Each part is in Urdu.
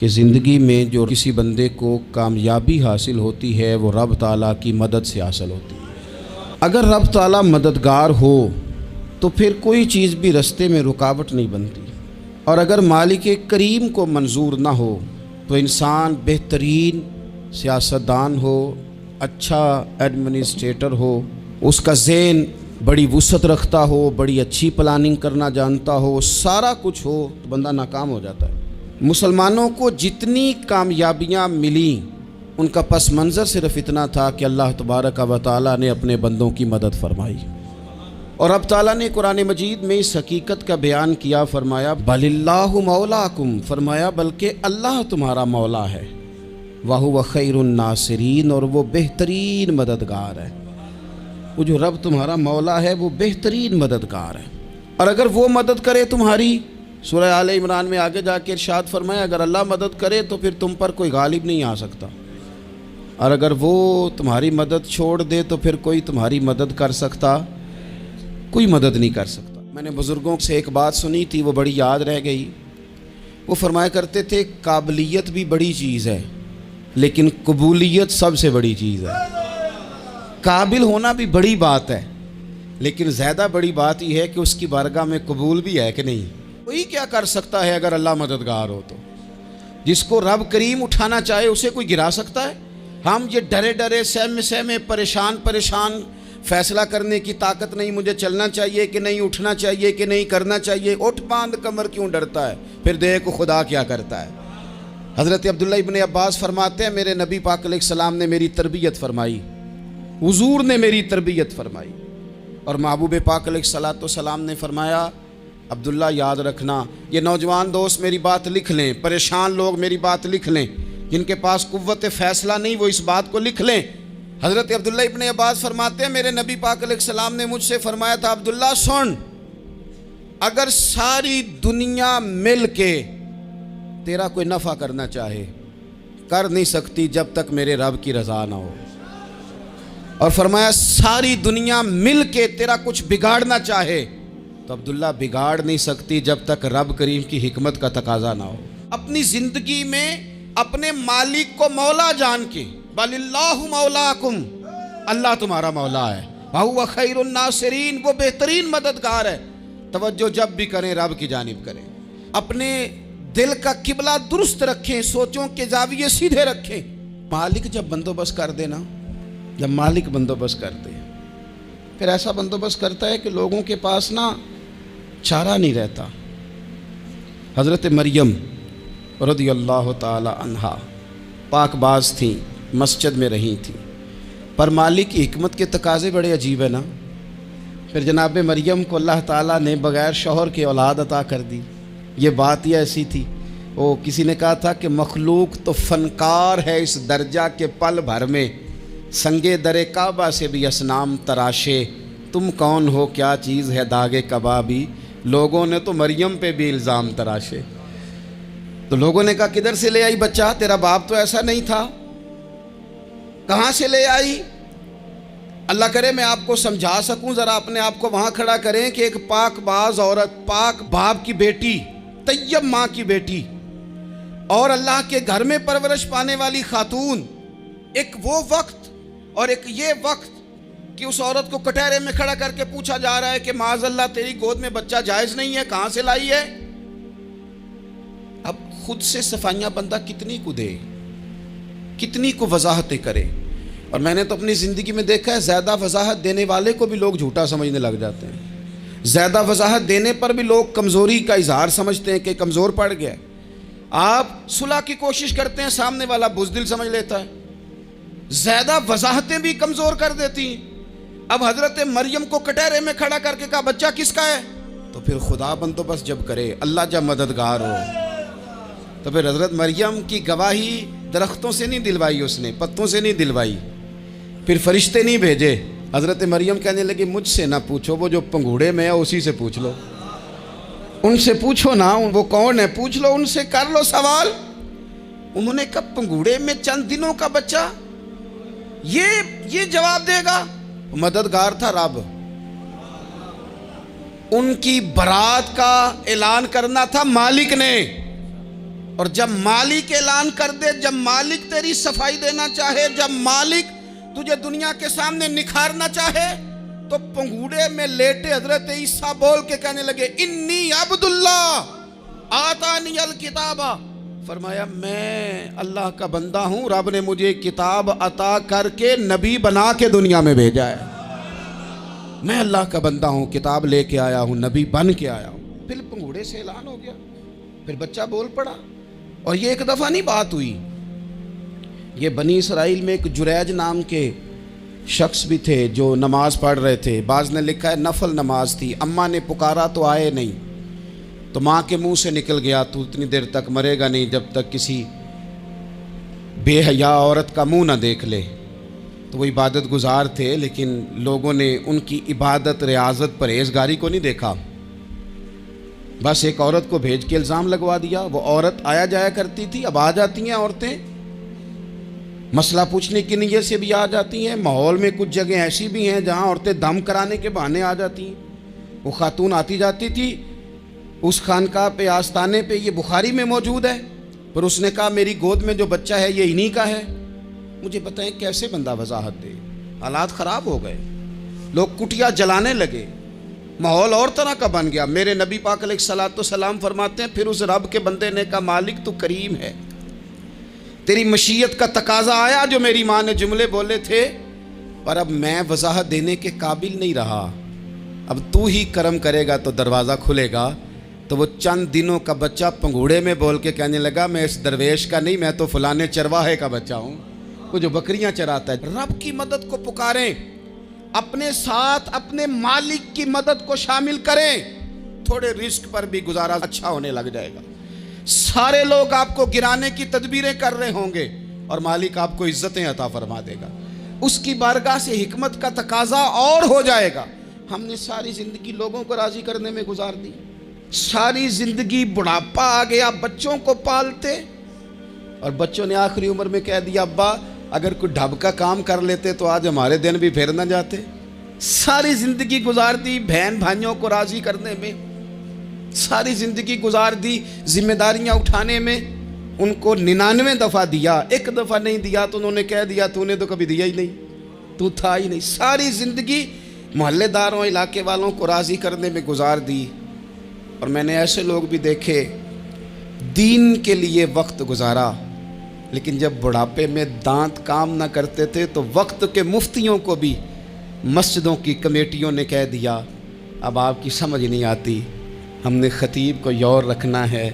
کہ زندگی میں جو کسی بندے کو کامیابی حاصل ہوتی ہے وہ رب تعالیٰ کی مدد سے حاصل ہوتی ہے۔ اگر رب تعالیٰ مددگار ہو تو پھر کوئی چیز بھی رستے میں رکاوٹ نہیں بنتی، اور اگر مالک کریم کو منظور نہ ہو تو انسان بہترین سیاستدان ہو، اچھا ایڈمنسٹریٹر ہو، اس کا ذہن بڑی وسعت رکھتا ہو، بڑی اچھی پلاننگ کرنا جانتا ہو، سارا کچھ ہو، تو بندہ ناکام ہو جاتا ہے۔ مسلمانوں کو جتنی کامیابیاں ملیں ان کا پس منظر صرف اتنا تھا کہ اللہ تبارک و تعالیٰ نے اپنے بندوں کی مدد فرمائی، اور اب تعالیٰ نے قرآن مجید میں اس حقیقت کا بیان کیا، فرمایا بل اللہ مولاکم، فرمایا بلکہ اللہ تمہارا مولا ہے، وَهُوَ خَيْرُ النَّاصِرِينَ، اور وہ بہترین مددگار ہے۔ وہ جو رب تمہارا مولا ہے وہ بہترین مددگار ہے، اور اگر وہ مدد کرے تمہاری، سورہ آل عمران میں آگے جا کے ارشاد فرمایا اگر اللہ مدد کرے تو پھر تم پر کوئی غالب نہیں آ سکتا، اور اگر وہ تمہاری مدد چھوڑ دے تو پھر کوئی تمہاری مدد کر سکتا، کوئی مدد نہیں کر سکتا۔ میں نے بزرگوں سے ایک بات سنی تھی، وہ بڑی یاد رہ گئی۔ وہ فرمایا کرتے تھے قابلیت بھی بڑی چیز ہے لیکن قبولیت سب سے بڑی چیز ہے۔ قابل ہونا بھی بڑی بات ہے لیکن زیادہ بڑی بات یہ ہے کہ اس کی بارگاہ میں قبول بھی ہے کہ نہیں۔ کوئی کیا کر سکتا ہے اگر اللہ مددگار ہو تو؟ جس کو رب کریم اٹھانا چاہے اسے کوئی گرا سکتا ہے؟ ہم یہ ڈرے ڈرے سہمے سہمے پریشان فیصلہ کرنے کی طاقت نہیں، مجھے چلنا چاہیے کہ نہیں، اٹھنا چاہیے کہ نہیں، کرنا چاہیے، اٹھ باندھ کمر کیوں ڈرتا ہے؟ پھر دیکھو خدا کیا کرتا ہے۔ حضرت عبداللہ ابن عباس فرماتے ہیں میرے نبی پاک علیہ السلام نے میری تربیت فرمائی، حضور نے میری تربیت فرمائی، اور محبوب پاک علیہ السلام نے فرمایا عبداللہ یاد رکھنا، یہ نوجوان دوست میری بات لکھ لیں، پریشان لوگ میری بات لکھ لیں، جن کے پاس قوت فیصلہ نہیں وہ اس بات کو لکھ لیں۔ حضرت عبداللہ ابن عباس فرماتے ہیں میرے نبی پاک علیہ السلام نے مجھ سے فرمایا تھا عبداللہ سن، اگر ساری دنیا مل کے تیرا کوئی نفع کرنا چاہے کر نہیں سکتی جب تک میرے رب کی رضا نہ ہو، اور فرمایا ساری دنیا مل کے تیرا کچھ بگاڑنا چاہے تو عبداللہ بگاڑ نہیں سکتی جب تک رب کریم کی حکمت کا تقاضا نہ ہو۔ اپنی زندگی میں اپنے مالک کو مولا جان کے بل اللہ مولاکم، اللہ تمہارا مولا ہے، وَهُوَ خَيْرُ النَّاصِرِينَ، وہ بہترین مددگار ہے۔ توجہ جب بھی کریں رب کی جانب کریں، اپنے دل کا قبلہ درست رکھیں، سوچوں کے زاویے سیدھے رکھیں۔ مالک جب بندوبست کر دے نا، جب مالک بندوبست کر دے پھر ایسا بندوبست کرتا ہے کہ لوگوں کے پاس نا چارہ نہیں رہتا۔ حضرت مریم رضی اللہ تعالی عنہا پاک باز تھیں، مسجد میں رہی تھیں، پر مالک کی حکمت کے تقاضے بڑے عجیب ہیں نا۔ پھر جناب مریم کو اللہ تعالیٰ نے بغیر شوہر کے اولاد عطا کر دی۔ یہ بات ہی ایسی تھی، وہ کسی نے کہا تھا کہ مخلوق تو فنکار ہے اس درجہ کے پل بھر میں سنگے در کعبہ سے بھی اصنام تراشے، تم کون ہو کیا چیز ہے داغے کبابی، لوگوں نے تو مریم پہ بھی الزام تراشے۔ تو لوگوں نے کہا کدھر سے لے آئی بچہ، تیرا باپ تو ایسا نہیں تھا، کہاں سے لے آئی؟ اللہ کرے میں آپ کو سمجھا سکوں، ذرا اپنے آپ کو وہاں کھڑا کریں کہ ایک پاک باز عورت، پاک باپ کی بیٹی، طیب ماں کی بیٹی، اور اللہ کے گھر میں پرورش پانے والی خاتون، ایک وہ وقت اور ایک یہ وقت کہ اس عورت کو کٹہرے میں کھڑا کر کے پوچھا جا رہا ہے کہ معاذ اللہ تیری گود میں بچہ جائز نہیں ہے، کہاں سے لائی ہے؟ اب خود سے صفائیاں بندہ کتنی کو دے، کتنی کو وضاحتیں کرے۔ اور میں نے تو اپنی زندگی میں دیکھا ہے زیادہ وضاحت دینے والے کو بھی لوگ جھوٹا سمجھنے لگ جاتے ہیں، زیادہ وضاحت دینے پر بھی لوگ کمزوری کا اظہار سمجھتے ہیں کہ کمزور پڑ گیا ہے۔ آپ صلح کی کوشش کرتے ہیں، سامنے والا بزدل سمجھ لیتا ہے، زیادہ وضاحتیں بھی کمزور کر دیتی ہیں۔ اب حضرت مریم کو کٹہرے میں کھڑا کر کے کہا بچہ کس کا ہے؟ تو پھر خدا بندوبست جب کرے، اللہ جب مددگار ہو، تو پھر حضرت مریم کی گواہی درختوں سے نہیں دلوائی، اس نے پتوں سے نہیں دلوائی، پھر فرشتے نہیں بھیجے۔ حضرت مریم کہنے لگی مجھ سے نہ پوچھو، وہ جو پنگوڑے میں ہے اسی سے پوچھ لو، ان سے پوچھو نا، وہ کون ہے پوچھ لو، ان سے کر لو سوال۔ انہوں نے کہا پنگوڑے میں چند دنوں کا بچہ یہ جواب دے گا؟ مددگار تھا رب، ان کی برات کا اعلان کرنا تھا مالک نے، اور جب مالک اعلان کر دے، جب مالک تیری صفائی دینا چاہے، جب مالک تجھے دنیا کے سامنے نکھارنا چاہے، تو پنگوڑے میں لیٹے حضرت عیسیٰ بول کے کہنے لگے انی عبداللہ آتانی الکتاب، فرمایا میں اللہ کا بندہ ہوں، رب نے مجھے کتاب عطا کر کے نبی بنا کے دنیا میں بھیجا ہے، میں اللہ کا بندہ ہوں، کتاب لے کے آیا ہوں، نبی بن کے آیا ہوں۔ پھر پنگوڑے سے اعلان ہو گیا، پھر بچہ بول پڑا۔ اور یہ ایک دفعہ نہیں بات ہوئی، یہ بنی اسرائیل میں ایک جریج نام کے شخص بھی تھے جو نماز پڑھ رہے تھے، بعض نے لکھا ہے نفل نماز تھی، اماں نے پکارا تو آئے نہیں، تو ماں کے منہ سے نکل گیا تو اتنی دیر تک مرے گا نہیں جب تک کسی بے حیا عورت کا منہ نہ دیکھ لے۔ تو وہ عبادت گزار تھے، لیکن لوگوں نے ان کی عبادت، ریاضت، پرہیزگاری کو نہیں دیکھا، بس ایک عورت کو بھیج کے الزام لگوا دیا۔ وہ عورت آیا جایا کرتی تھی، اب آ جاتی ہیں عورتیں، مسئلہ پوچھنے کی نیت سے بھی آ جاتی ہیں۔ ماحول میں کچھ جگہ ایسی بھی ہیں جہاں عورتیں دم کرانے کے بہانے آ جاتی ہیں۔ وہ خاتون آتی جاتی تھی اس خانقاہ پہ، آستانے پہ، یہ بخاری میں موجود ہے، پر اس نے کہا میری گود میں جو بچہ ہے یہ انہی کا ہے۔ مجھے بتائیں کیسے بندہ وضاحت دے؟ حالات خراب ہو گئے، لوگ کٹیا جلانے لگے، ماحول اور طرح کا بن گیا۔ میرے نبی پاک علیہ الصلوۃ والسلام فرماتے ہیں پھر اس رب کے بندے نے کہا مالک تو کریم ہے، تیری مشیت کا تقاضا آیا جو میری ماں نے جملے بولے تھے، پر اب میں وضاحت دینے کے قابل نہیں رہا، اب تو ہی کرم کرے گا تو دروازہ کھلے گا۔ تو وہ چند دنوں کا بچہ پنگوڑے میں بول کے کہنے لگا میں اس درویش کا نہیں، میں تو فلانے چرواہے کا بچہ ہوں، وہ جو بکریاں چراتا ہے۔ رب کی مدد کو پکاریں، اپنے ساتھ اپنے مالک کی مدد کو شامل کریں، تھوڑے رزق پر بھی گزارا اچھا ہونے لگ جائے گا۔ سارے لوگ آپ کو گرانے کی تدبیریں کر رہے ہوں گے اور مالک آپ کو عزتیں عطا فرما دے گا، اس کی بارگاہ سے حکمت کا تقاضا اور ہو جائے گا۔ ہم نے ساری زندگی لوگوں کو راضی کرنے میں گزار دی، ساری زندگی بڑھاپا آ گیا بچوں کو پالتے، اور بچوں نے آخری عمر میں کہہ دیا ابا اگر کوئی ڈھب کا کام کر لیتے تو آج ہمارے دن بھی پھر نہ جاتے۔ ساری زندگی گزار دی بہن بھائیوں کو راضی کرنے میں، ساری زندگی گزار دی ذمہ داریاں اٹھانے میں، ان کو 99 دفعہ دیا، ایک دفعہ نہیں دیا تو انہوں نے کہہ دیا تو نے تو کبھی دیا ہی نہیں، تو تھا ہی نہیں۔ ساری زندگی محلے داروں، علاقے والوں کو راضی کرنے میں گزار دی۔ اور میں نے ایسے لوگ بھی دیکھے دین کے لیے وقت گزارا، لیکن جب بڑھاپے میں دانت کام نہ کرتے تھے تو وقت کے مفتیوں کو بھی مسجدوں کی کمیٹیوں نے کہہ دیا اب آپ کی سمجھ نہیں آتی، ہم نے خطیب کو یور رکھنا ہے،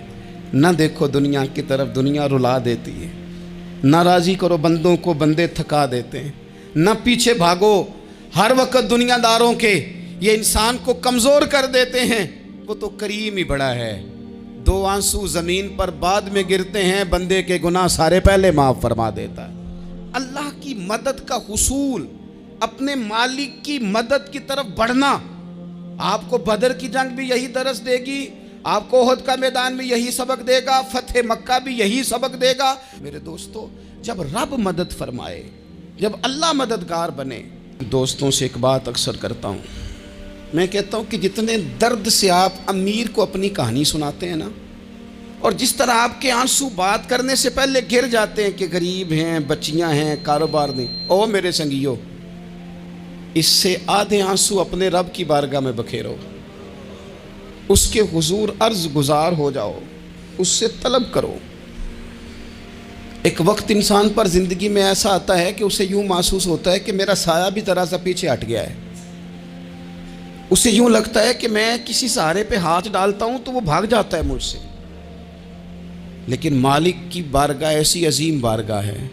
نہ دیکھو دنیا کی طرف، دنیا رلا دیتی ہے، نہ راضی کرو بندوں کو، بندے تھکا دیتے ہیں، نہ پیچھے بھاگو ہر وقت دنیا داروں کے، یہ انسان کو کمزور کر دیتے ہیں۔ وہ تو کریم ہی بڑا ہے، 2 آنسو زمین پر بعد میں گرتے ہیں، بندے کے گناہ سارے پہلے معاف فرما دیتا ہے۔ اللہ کی مدد کا حصول، اپنے مالک کی مدد کی طرف بڑھنا، آپ کو بدر کی جنگ بھی یہی درس دے گی، آپ کو احد کا میدان بھی یہی سبق دے گا، فتح مکہ بھی یہی سبق دے گا۔ میرے دوستو جب رب مدد فرمائے، جب اللہ مددگار بنے، دوستوں سے ایک بات اکثر کرتا ہوں، میں کہتا ہوں کہ جتنے درد سے آپ امیر کو اپنی کہانی سناتے ہیں نا، اور جس طرح آپ کے آنسو بات کرنے سے پہلے گر جاتے ہیں کہ غریب ہیں، بچیاں ہیں، کاروبار نہیں، او میرے سنگیو، اس سے آدھے آنسو اپنے رب کی بارگاہ میں بکھیرو، اس کے حضور عرض گزار ہو جاؤ، اس سے طلب کرو۔ ایک وقت انسان پر زندگی میں ایسا آتا ہے کہ اسے یوں محسوس ہوتا ہے کہ میرا سایہ بھی ذرا سا پیچھے ہٹ گیا ہے، اسے یوں لگتا ہے کہ میں کسی سہارے پہ ہاتھ ڈالتا ہوں تو وہ بھاگ جاتا ہے مجھ سے، لیکن مالک کی بارگاہ ایسی عظیم بارگاہ ہے،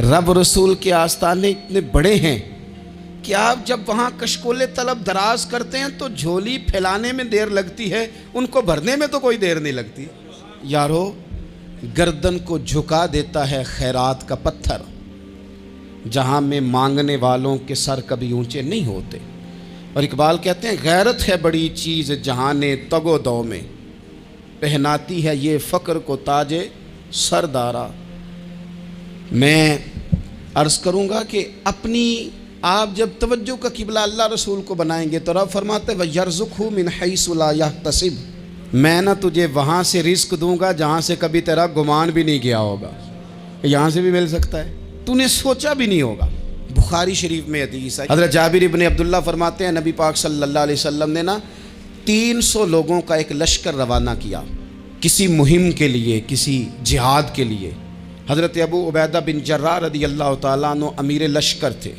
رب رسول کے آستانے اتنے بڑے ہیں کہ آپ جب وہاں کشکول طلب دراز کرتے ہیں تو جھولی پھیلانے میں دیر لگتی ہے، ان کو بھرنے میں تو کوئی دیر نہیں لگتی۔ یارو گردن کو جھکا دیتا ہے خیرات کا پتھر، جہاں میں مانگنے والوں کے سر کبھی اونچے نہیں ہوتے۔ اور اقبال کہتے ہیں غیرت ہے بڑی چیز جہان تگ و دو میں، پہناتی ہے یہ فقر کو تاج سردارا۔ میں عرض کروں گا کہ اپنی آپ جب توجہ کا قبلہ اللہ رسول کو بنائیں گے تو رب فرماتے وَيَرْزُقْهُ مِنْ حَيْثُ لَا يَحْتَسِبُ، میں نہ تجھے وہاں سے رزق دوں گا جہاں سے کبھی تیرا گمان بھی نہیں کیا ہوگا، یہاں سے بھی مل سکتا ہے، تو نے سوچا بھی نہیں ہوگا۔ بخاری شریف میں حدیث ہے، حضرت جابر ابن عبداللہ فرماتے ہیں نبی پاک صلی اللہ علیہ وسلم نے نا 300 لوگوں کا ایک لشکر روانہ کیا کسی مہم کے لیے، کسی جہاد کے لیے۔ حضرت ابو عبیدہ بن جراح رضی اللہ تعالیٰ عنہ امیر لشکر تھے۔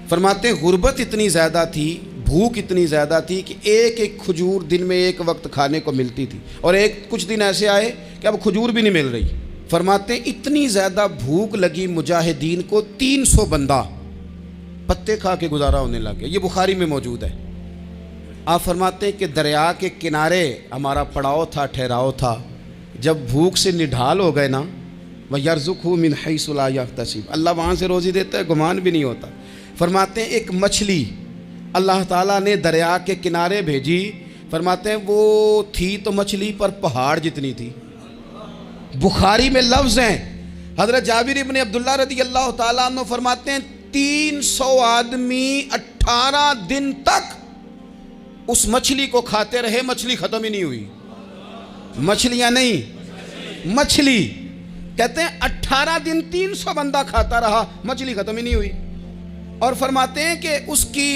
فرماتے ہیں غربت اتنی زیادہ تھی، بھوک اتنی زیادہ تھی کہ ایک ایک کھجور دن میں ایک وقت کھانے کو ملتی تھی، اور کچھ دن ایسے آئے کہ اب کھجور بھی نہیں مل رہی۔ فرماتے ہیں اتنی زیادہ بھوک لگی مجاہدین کو، 300 بندہ پتے کھا کے گزارا ہونے لگے۔ یہ بخاری میں موجود ہے۔ آپ فرماتے ہیں کہ دریا کے کنارے ہمارا پڑاؤ تھا، ٹھہراؤ تھا۔ جب بھوک سے نڈھال ہو گئے نا، وَيَرْزُقْهُ مِنْ حَيْثُ لَا يَحْتَسِبُ، اللہ وہاں سے روزی دیتا ہے، گمان بھی نہیں ہوتا۔ فرماتے ہیں ایک مچھلی اللہ تعالیٰ نے دریا کے کنارے بھیجی، فرماتے ہیں وہ تھی تو مچھلی پر پہاڑ جتنی تھی۔ بخاری میں لفظ ہیں، حضرت جابر ابن عبداللہ رضی اللہ تعالیٰ عنہ فرماتے ہیں 300 آدمی 18 دن تک اس مچھلی کو کھاتے رہے، مچھلی ختم ہی نہیں ہوئی۔ مچھلیاں نہیں، مچھلی کہتے ہیں 18 دن 300 بندہ کھاتا رہا، مچھلی ختم ہی نہیں ہوئی۔ اور فرماتے ہیں کہ اس کی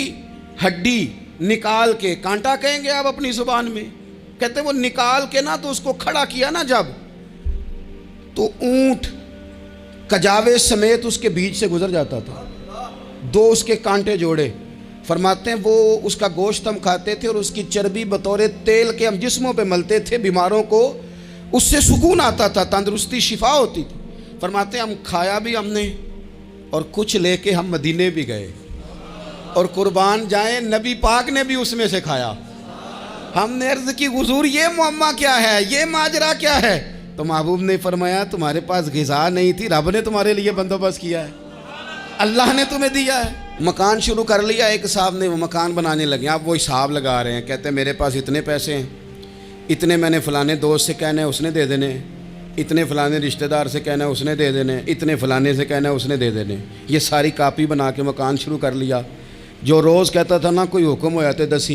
ہڈی نکال کے، کانٹا کہیں گے آپ اپنی زبان میں، کہتے ہیں وہ نکال کے نا تو اس کو کھڑا کیا نا جب، تو اونٹ کجاوے سمیت اس کے بیچ سے گزر جاتا تھا، 2 اس کے کانٹے جوڑے۔ فرماتے ہیں وہ اس کا گوشت ہم کھاتے تھے اور اس کی چربی بطور تیل کے ہم جسموں پہ ملتے تھے، بیماروں کو اس سے سکون آتا تھا، تندرستی شفا ہوتی تھی۔ فرماتے ہیں ہم کھایا بھی ہم نے، اور کچھ لے کے ہم مدینے بھی گئے، اور قربان جائیں نبی پاک نے بھی اس میں سے کھایا۔ ہم نے عرض کی حضور یہ معمہ کیا ہے، یہ ماجرا کیا ہے؟ تو محبوب نے فرمایا تمہارے پاس غذا نہیں تھی، رب نے تمہارے لیے بندوبست کیا ہے، اللہ نے تمہیں دیا ہے۔ مکان شروع کر لیا، ایک صاحب نے وہ مکان بنانے لگے، آپ وہ حساب لگا رہے ہیں، کہتے ہیں میرے پاس اتنے پیسے ہیں، اتنے میں نے فلانے دوست سے کہنا ہے اس نے دے دینے، اتنے فلانے رشتہ دار سے کہنا ہے اس نے دے دینے، اتنے فلانے سے کہنا ہے اس نے دے دینے۔ یہ ساری کاپی بنا کے مکان شروع کر لیا۔ جو روز کہتا تھا نا کوئی حکم ہو جاتے 10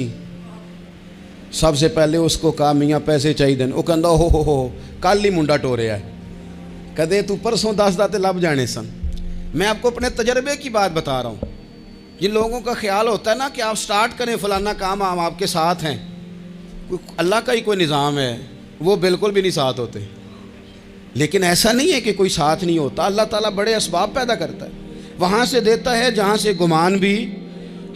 سب سے پہلے اس کو کہا میاں پیسے چاہیے دن، وہ کہندا ہو کل ہی منڈا ٹوریا ہے، کدے تو پرسوں 10 داتے لب جانے سن۔ میں آپ کو اپنے تجربے کی بات بتا رہا ہوں۔ جن لوگوں کا خیال ہوتا ہے نا کہ آپ سٹارٹ کریں فلانا کام، ہم آپ کے ساتھ ہیں، اللہ کا ہی کوئی نظام ہے، وہ بالکل بھی نہیں ساتھ ہوتے۔ لیکن ایسا نہیں ہے کہ کوئی ساتھ نہیں ہوتا، اللہ تعالیٰ بڑے اسباب پیدا کرتا ہے، وہاں سے دیتا ہے جہاں سے گمان بھی۔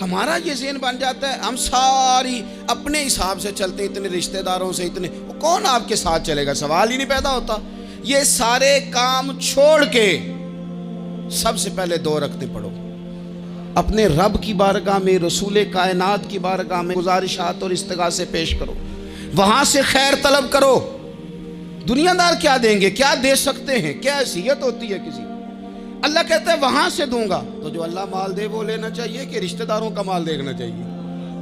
ہمارا یہ ذہن بن جاتا ہے ہم ساری اپنے حساب سے چلتے ہیں، اتنے رشتہ داروں سے، اتنے، کون آپ کے ساتھ چلے گا؟ سوال ہی نہیں پیدا ہوتا۔ یہ سارے کام چھوڑ کے سب سے پہلے 2 رکعتیں پڑھو، اپنے رب کی بارگاہ میں، رسول کائنات کی بارگاہ میں گزارشات اور استغاثے پیش کرو، وہاں سے خیر طلب کرو۔ دنیا دار کیا دیں گے، کیا دے سکتے ہیں، کیا حیثیت ہوتی ہے کسی؟ اللہ کہتا ہے وہاں سے دوں گا۔ تو جو اللہ مال دے وہ لینا چاہیے کہ رشتہ داروں کا مال دیکھنا چاہیے؟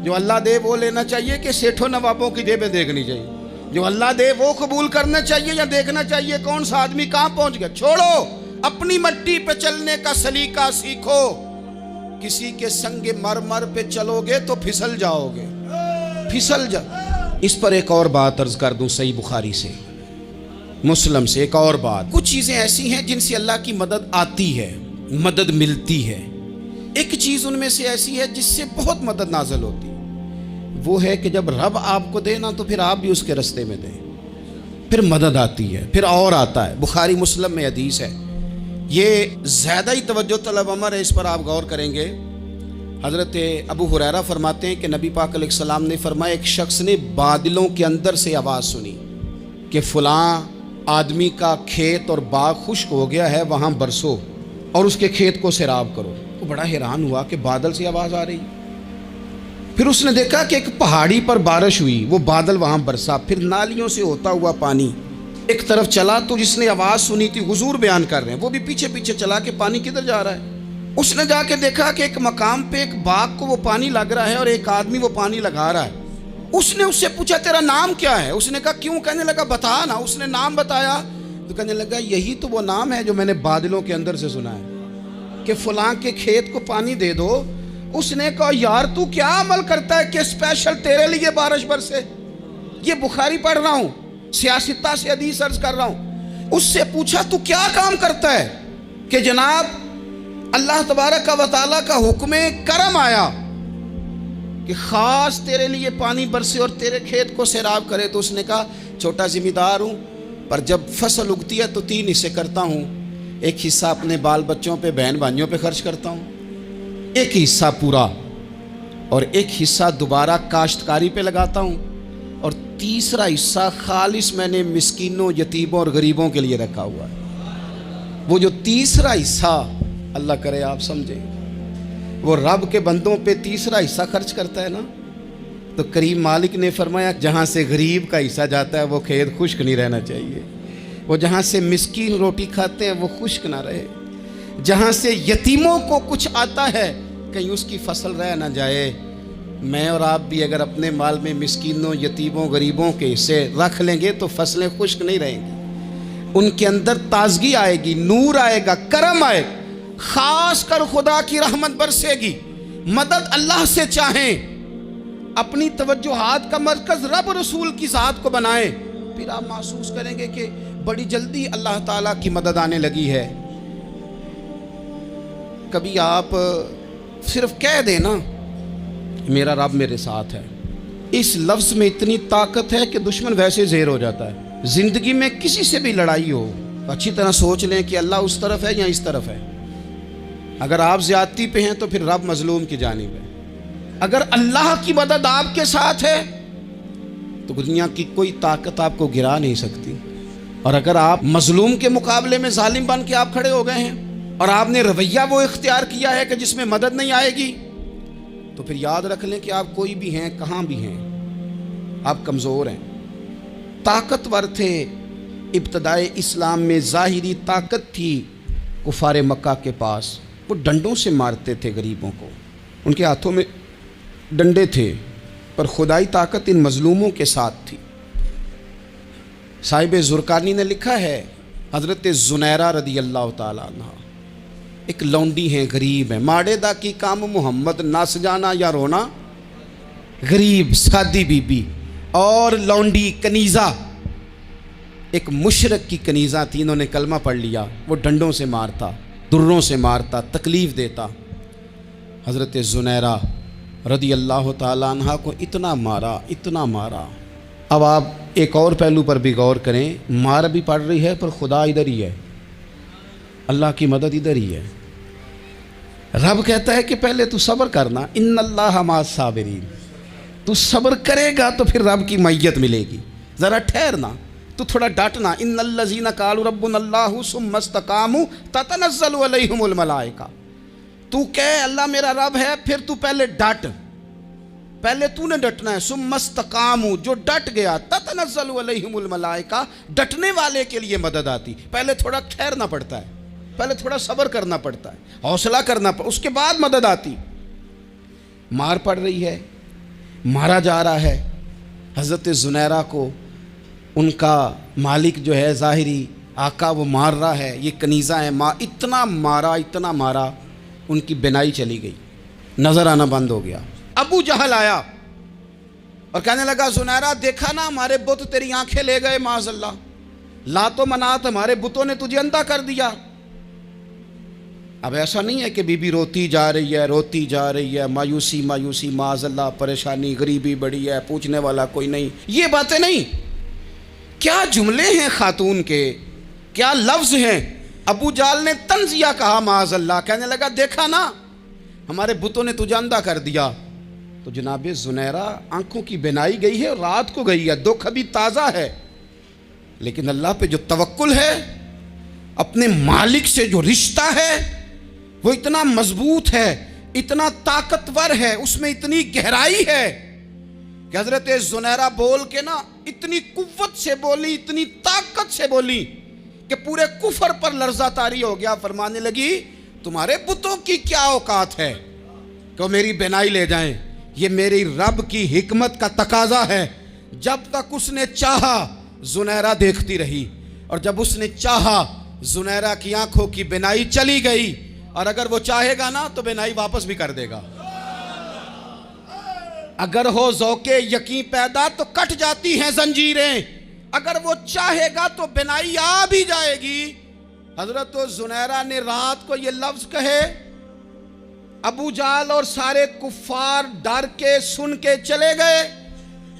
جو اللہ دے وہ لینا چاہیے کہ سیٹھوں نوابوں کی جیبیں دیکھنی چاہیے؟ جو اللہ دے وہ قبول کرنا چاہیے یا دیکھنا چاہیے کون سا آدمی کہاں پہنچ گیا؟ چھوڑو، اپنی مٹی پہ چلنے کا سلیقہ سیکھو۔ کسی کے سنگ مرمر پہ چلو گے تو پھسل جاؤ گے، پھسل جاؤ۔ اس پر ایک اور بات عرض کر دوں، صحیح بخاری سے، مسلم سے ایک اور بات۔ کچھ چیزیں ایسی ہیں جن سے اللہ کی مدد آتی ہے، مدد ملتی ہے۔ ایک چیز ان میں سے ایسی ہے جس سے بہت مدد نازل ہوتی ہے، وہ ہے کہ جب رب آپ کو دے نا تو پھر آپ بھی اس کے رستے میں دیں، پھر مدد آتی ہے، پھر اور آتا ہے۔ بخاری مسلم میں حدیث ہے، یہ زیادہ ہی توجہ طلب امر ہے، اس پر آپ غور کریں گے۔ حضرت ابو ہریرہ فرماتے ہیں کہ نبی پاک علیہ السلام نے فرمایا ایک شخص نے بادلوں کے اندر سے آواز سنی کہ فلاں آدمی کا کھیت اور باغ خشک ہو گیا ہے، وہاں برسو اور اس کے کھیت کو سیراب کرو۔ وہ بڑا حیران ہوا کہ بادل سے آواز آ رہی۔ پھر اس نے دیکھا کہ ایک پہاڑی پر بارش ہوئی، وہ بادل وہاں برسا، پھر نالیوں سے ہوتا ہوا پانی ایک طرف چلا۔ تو جس نے آواز سنی تھی، حضور بیان کر رہے ہیں، وہ بھی پیچھے پیچھے چلا کہ پانی کدھر جا رہا ہے۔ اس نے جا کے دیکھا کہ ایک مقام پہ ایک باغ کو وہ پانی لگ رہا ہے اور ایک آدمی وہ پانی لگا رہا ہے۔ اس نے اس سے پوچھا تیرا نام کیا ہے؟ اس نے کہا کیوں؟ کہنے لگا بتا نا۔ اس نے نام بتایا تو کہنے لگا یہی تو وہ نام ہے جو میں نے بادلوں کے اندر سے سنا ہے کہ فلاں کے کھیت کو پانی دے دو۔ اس نے کہا یار تو کیا عمل کرتا ہے کہ اسپیشل تیرے لیے بارش برسے؟ یہ بخاری پڑھ رہا ہوں، سیاستہ سے حدیث عرض کر رہا ہوں، اس سے پوچھا تو کیا کام کرتا ہے؟ کہ جناب اللہ تبارک و تعالیٰ کا حکم کرم آیا کہ خاص تیرے لیے پانی برسے اور تیرے کھیت کو سیراب کرے، تو اس نے کہا چھوٹا ذمہ دار ہوں، پر جب فصل اگتی ہے تو 3 حصے کرتا ہوں، ایک حصہ اپنے بال بچوں پہ، بہن بھائیوں پہ خرچ کرتا ہوں، ایک حصہ پورا، اور ایک حصہ دوبارہ کاشتکاری پہ لگاتا ہوں، اور تیسرا حصہ خالص میں نے مسکینوں، یتیموں اور غریبوں کے لیے رکھا ہوا ہے۔ وہ جو تیسرا حصہ، اللہ کرے آپ سمجھیں، وہ رب کے بندوں پہ تیسرا حصہ خرچ کرتا ہے نا، تو کریم مالک نے فرمایا جہاں سے غریب کا حصہ جاتا ہے وہ کھیت خشک نہیں رہنا چاہیے، وہ جہاں سے مسکین روٹی کھاتے ہیں وہ خشک نہ رہے، جہاں سے یتیموں کو کچھ آتا ہے کہیں اس کی فصل رہ نہ جائے۔ میں اور آپ بھی اگر اپنے مال میں مسکینوں، یتیموں، غریبوں کے حصے رکھ لیں گے تو فصلیں خشک نہیں رہیں گی، ان کے اندر تازگی آئے گی، نور آئے گا، کرم آئے گا، خاص کر خدا کی رحمت برسے گی، مدد اللہ سے چاہیں، اپنی توجہات کا مرکز رب رسول کی ذات کو بنائیں، پھر آپ محسوس کریں گے کہ بڑی جلدی اللہ تعالیٰ کی مدد آنے لگی ہے۔ کبھی آپ صرف کہہ دیں نا میرا رب میرے ساتھ ہے، اس لفظ میں اتنی طاقت ہے کہ دشمن ویسے زہر ہو جاتا ہے۔ زندگی میں کسی سے بھی لڑائی ہو، اچھی طرح سوچ لیں کہ اللہ اس طرف ہے یا اس طرف ہے۔ اگر آپ زیادتی پہ ہیں تو پھر رب مظلوم کی جانب ہے۔ اگر اللہ کی مدد آپ کے ساتھ ہے تو دنیا کی کوئی طاقت آپ کو گرا نہیں سکتی، اور اگر آپ مظلوم کے مقابلے میں ظالم بن کے آپ کھڑے ہو گئے ہیں اور آپ نے رویہ وہ اختیار کیا ہے کہ جس میں مدد نہیں آئے گی، تو پھر یاد رکھ لیں کہ آپ کوئی بھی ہیں، کہاں بھی ہیں، آپ کمزور ہیں۔ طاقتور تھے ابتدائے اسلام میں، ظاہری طاقت تھی کفار مکہ کے پاس، وہ ڈنڈوں سے مارتے تھے غریبوں کو، ان کے ہاتھوں میں ڈنڈے تھے، پر خدائی طاقت ان مظلوموں کے ساتھ تھی۔ صاحب زرقانی نے لکھا ہے، حضرت زنیرہ رضی اللہ تعالیٰ عنہ ایک لونڈی ہیں، غریب ہیں، ماڑے دا کی کام محمد نس جانا یا رونا، غریب سادی بی بی اور لونڈی کنیزہ، ایک مشرک کی کنیزہ تھی، انہوں نے کلمہ پڑھ لیا، وہ ڈنڈوں سے مارتا، دروں سے مارتا، تکلیف دیتا۔ حضرت زنیرہ رضی اللہ تعالیٰ عنہ کو اتنا مارا، اتنا مارا۔ اب آپ ایک اور پہلو پر بھی غور کریں، مار بھی پڑ رہی ہے پر خدا ادھر ہی ہے، اللہ کی مدد ادھر ہی ہے۔ رب کہتا ہے کہ پہلے تو صبر کرنا، ان اللہ مع الصابرین، تو صبر کرے گا تو پھر رب کی معیت ملے گی، ذرا ٹھہرنا، تو تھوڑا ڈٹنا۔ ان الذین قالوا ربنا اللہ ثم استقاموا تتنزل علیہم الملائکہ، تو کہے اللہ میرا رب ہے، پھر تو پہلے ڈٹ، پہلے تو نے ڈٹنا ہے۔ ثم استقاموا، جو ڈٹ گیا، تتنزل علیہم الملائکہ، ڈٹنے والے کے لیے مدد آتی، پہلے تھوڑا ٹھہرنا پڑتا ہے، پہلے تھوڑا صبر کرنا پڑتا ہے، حوصلہ کرنا پڑتا، اس کے بعد مدد آتی۔ مار پڑ رہی ہے، مارا جا رہا ہے حضرت زنیرہ کو، ان کا مالک جو ہے ظاہری آقا وہ مار رہا ہے، یہ کنیزہ ہے، اتنا مارا، اتنا مارا، ان کی بینائی چلی گئی، نظر آنا بند ہو گیا۔ ابو جہل آیا اور کہنے لگا زنیرہ دیکھا نا ہمارے بت تیری آنکھیں لے گئے، معاذ اللہ، لات و منات ہمارے بتوں نے تجھے اندھا کر دیا۔ اب ایسا نہیں ہے کہ بی بی روتی جا رہی ہے، روتی جا رہی ہے، مایوسی مایوسی، معاذ اللہ، پریشانی، غریبی بڑی ہے، پوچھنے والا کوئی نہیں، یہ باتیں نہیں۔ کیا جملے ہیں خاتون کے، کیا لفظ ہیں۔ ابو جہل نے تنزیہ کہا، معاذ اللہ، کہنے لگا دیکھا نا ہمارے بتوں نے تجھے اندھا کر دیا۔ تو جناب زنیرہ آنکھوں کی بینائی گئی ہے، رات کو گئی ہے، دکھ ابھی تازہ ہے، لیکن اللہ پہ جو توکل ہے، اپنے مالک سے جو رشتہ ہے وہ اتنا مضبوط ہے، اتنا طاقتور ہے، اس میں اتنی گہرائی ہے کہ حضرت زنیرہ بول کے نا اتنی قوت سے بولی، اتنی طاقت سے بولی کہ پورے کفر پر لرزہ طاری ہو گیا۔ فرمانے لگی تمہارے بتوں کی کیا اوقات ہے کہ وہ میری بینائی لے جائیں، یہ میری رب کی حکمت کا تقاضا ہے۔ جب تک اس نے چاہا زنیرہ دیکھتی رہی، اور جب اس نے چاہا زنیرہ کی آنکھوں کی بینائی چلی گئی، اور اگر وہ چاہے گا نا تو بینائی واپس بھی کر دے گا۔ اگر ہو ذوق یقین پیدا تو کٹ جاتی ہیں زنجیریں، اگر وہ چاہے گا تو بنائی آ بھی جائے گی۔ حضرت زنیرہ نے رات کو یہ لفظ کہے، ابو جہل اور سارے کفار ڈر کے سن کے چلے گئے،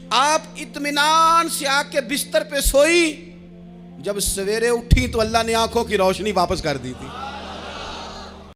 آپ اطمینان سے آ کے بستر پہ سوئی، جب سویرے اٹھی تو اللہ نے آنکھوں کی روشنی واپس کر دی تھی۔